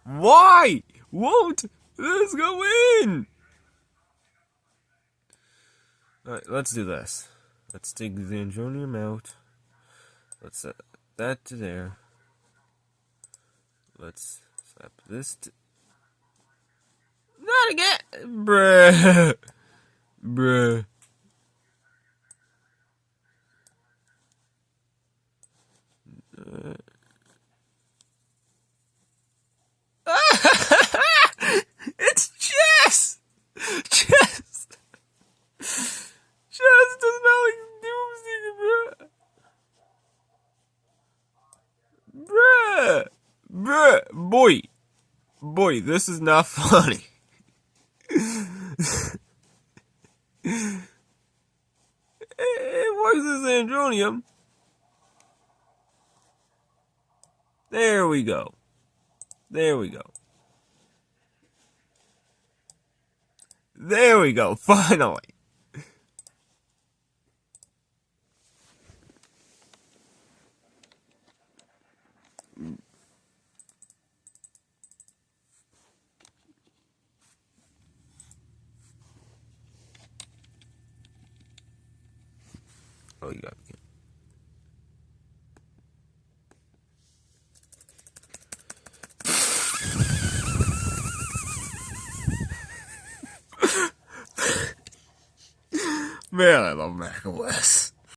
Why won't this go in? Alright, let's do this. Let's take the Andronium out. Let's set that to there. Let's slap this to... Not again! Bruh. Bruh. It's chess! Chess! Chess does not like doomsday, bruh. Bruh. Boy. Boy, this is not funny. It works as Andronium. There we go. There we go. There we go, finally. Oh, you got me. Man, I love macOS.